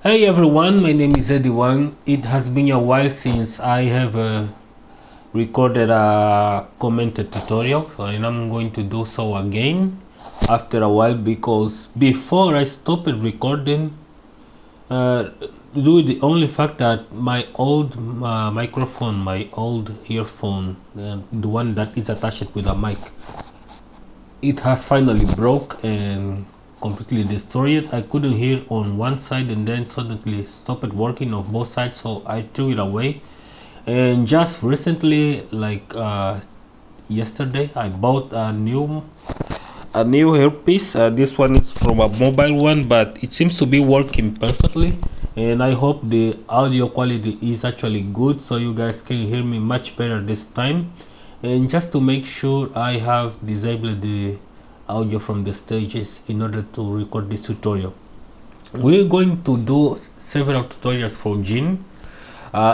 Hey everyone, my name is Eddie1. It has been a while since I have recorded a commented tutorial, and I'm going to do so again after a while because before I stopped recording, due to the only fact that my old microphone, my old earphone, the one that is attached with a mic, it has finally broke and completely destroyed it. I couldn't hear on one side and then suddenly stopped working on both sides, so I threw it away. And just recently, like yesterday, I bought a new earpiece. This one is from a mobile one, but it seems to be working perfectly, and I hope the audio quality is actually good so you guys can hear me much better this time. And just to make sure, I have disabled the audio from the stages in order to record this tutorial. We're going to do several tutorials for Jin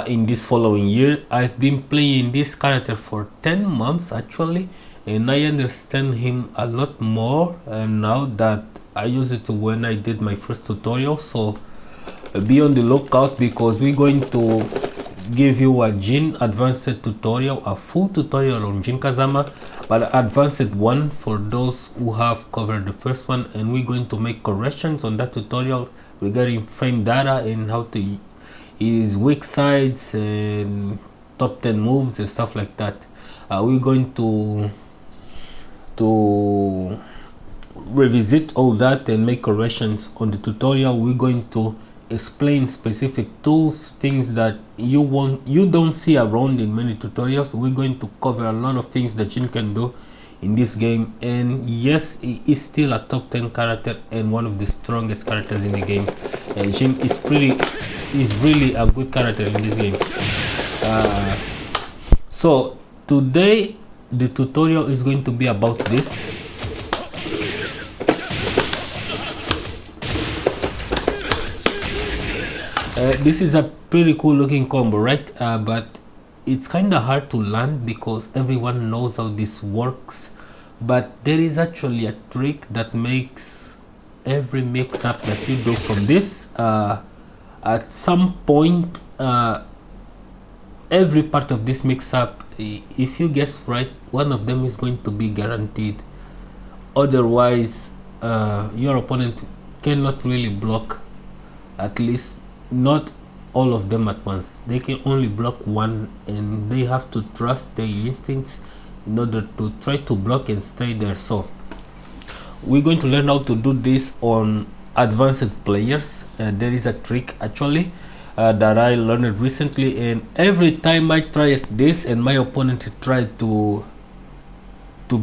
in this following year. I've been playing this character for 10 months actually, and I understand him a lot more now that I used it when I did my first tutorial. So be on the lookout because we're going to give you a Jin advanced tutorial, a full tutorial on Jin Kazama, but advanced one for those who have covered the first one, and we're going to make corrections on that tutorial regarding frame data and how to use weak sides and top 10 moves and stuff like that. We're going to revisit all that and make corrections on the tutorial. We're going to explain specific tools, things that you don't see around in many tutorials. We're going to cover a lot of things that Jin can do in this game, and yes, he is still a top 10 character and one of the strongest characters in the game. And Jin is really a good character in this game. So today the tutorial is going to be about this. This is a pretty cool looking combo, right? But it's kind of hard to learn because everyone knows how this works, but there is actually a trick that makes every mix up that you do from this at some point, every part of this mix up, if you guess right, one of them is going to be guaranteed. Otherwise your opponent cannot really block, at least not all of them at once. They can only block one, and they have to trust their instincts in order to try to block and stay there. So we're going to learn how to do this on advanced players. There is a trick actually that I learned recently, and every time I try this and my opponent tried to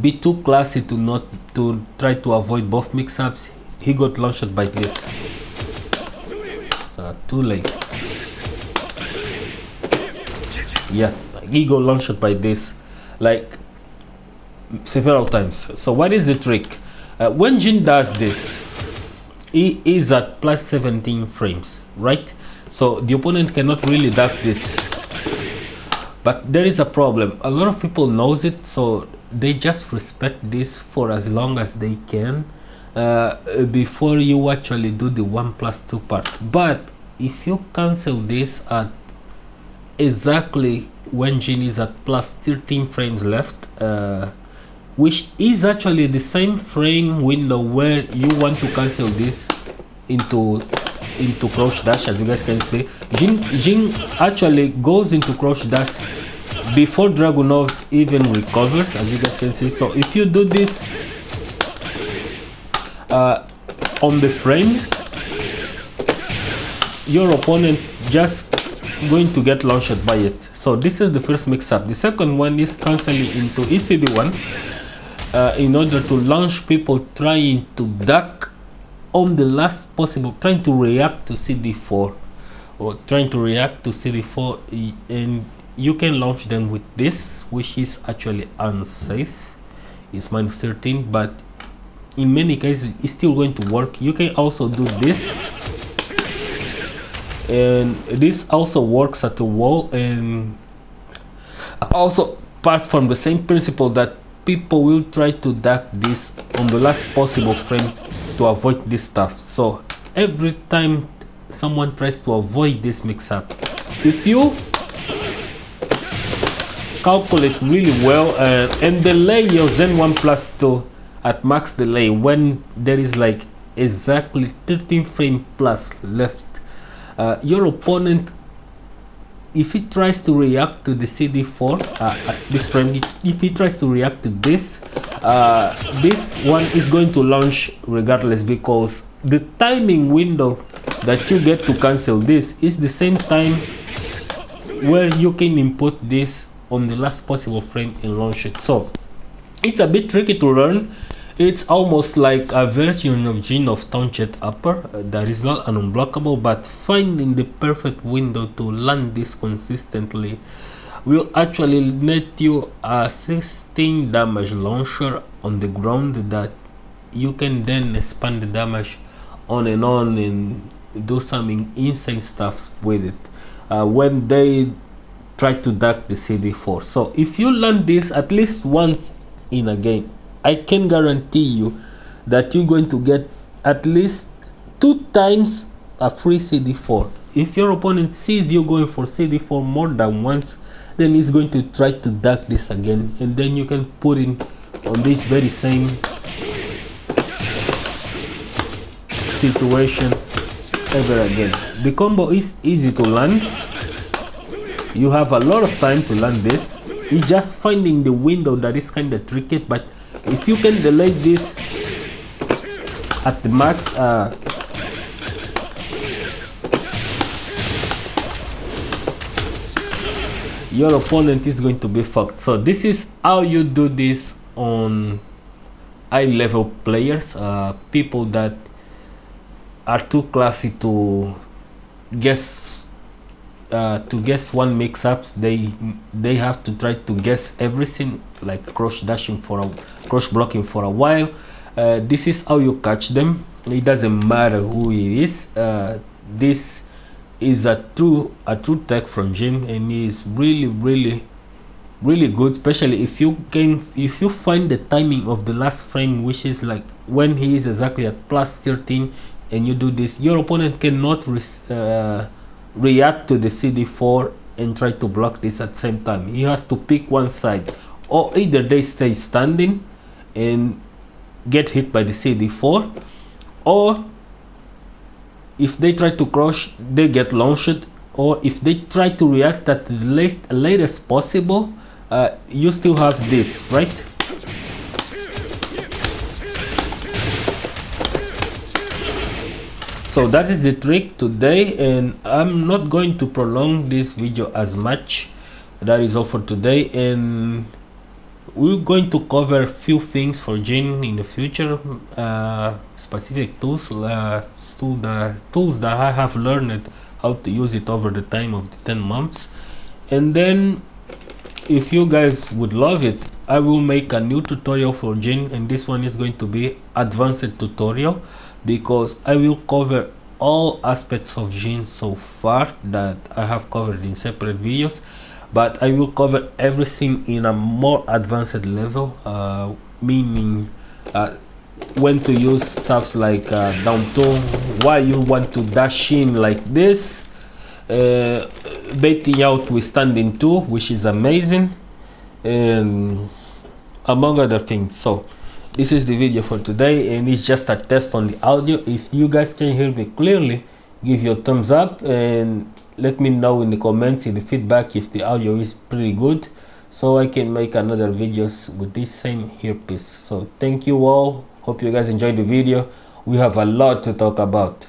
be too classy to try to avoid both mix-ups, he got launched by this. Too late. Yeah, he got launched by this like several times. So what is the trick? When Jin does this, he is at plus 17 frames, right? So the opponent cannot really duck this, but there is a problem. A lot of people knows it, so they just respect this for as long as they can before you actually do the 1+2 part. But if you cancel this at exactly when Jin is at plus 13 frames left, which is actually the same frame window where you want to cancel this into crouch dash, as you guys can see, Jin actually goes into crouch dash before Dragunov even recovers, as you guys can see. So if you do this on the frame, your opponent just going to get launched by it. So this is the first mix-up. The second one is cancelling into ECD1 in order to launch people trying to duck on the last possible, trying to react to CD4 or trying to react to CD4, and you can launch them with this, which is actually unsafe. It's minus 13, but in many cases it's still going to work. You can also do this, and this also works at the wall, and also parts from the same principle that people will try to duck this on the last possible frame to avoid this stuff. So every time someone tries to avoid this mix-up. If you calculate really well and delay your Zen 1 plus 2 at max delay when there is like exactly 13 frames plus left, your opponent, if he tries to react to the CD4 at this frame, if he tries to react to this, this one is going to launch regardless, because the timing window that you get to cancel this is the same time where you can input this on the last possible frame and launch it. So it's a bit tricky to learn. It's almost like a version of Jin of Townjet Upper that is not an unblockable, but finding the perfect window to land this consistently will actually net you a 16 damage launcher on the ground that you can then expand the damage on and do some insane stuff with it when they try to duck the CD4. So if you land this at least once in a game, I can guarantee you that you're going to get at least 2 times a free CD4. If your opponent sees you going for CD4 more than once, then he's going to try to duck this again, and then you can put in on this very same situation ever again. The combo is easy to land. You have a lot of time to land this. It's just finding the window that is kind of tricky, but if you can delay this at the max, your opponent is going to be fucked. So this is how you do this on high level players, people that are too classy to guess one mix-ups. They have to try to guess everything, like cross blocking for a while. This is how you catch them. It doesn't matter who it is. This is a true tech from Jin, and he is really good, especially if you find the timing of the last frame, which is like when he is exactly at plus 13, and you do this, your opponent cannot react to the CD4 and try to block this at the same time. He has to pick one side, or either they stay standing and get hit by the CD4, or if they try to crush, they get launched, or if they try to react at the latest possible, you still have this, right? So that is the trick today, and I'm not going to prolong this video as much. That is all for today, and we're going to cover a few things for Jin in the future, specific tools, the tools that I have learned how to use it over the time of the 10 months. And then if you guys would love it, I will make a new tutorial for Jin, and this one is going to be advanced tutorial, because I will cover all aspects of Jin so far that I have covered in separate videos, but I will cover everything in a more advanced level, meaning when to use stuff like down two, why you want to dash in like this, baiting out with standing 2, which is amazing, and among other things. So this is the video for today, and it's just a test on the audio. If you guys can hear me clearly, give your thumbs up and let me know in the comments, in the feedback, if the audio is pretty good, so I can make another videos with this same earpiece. So thank you all, hope you guys enjoyed the video. We have a lot to talk about.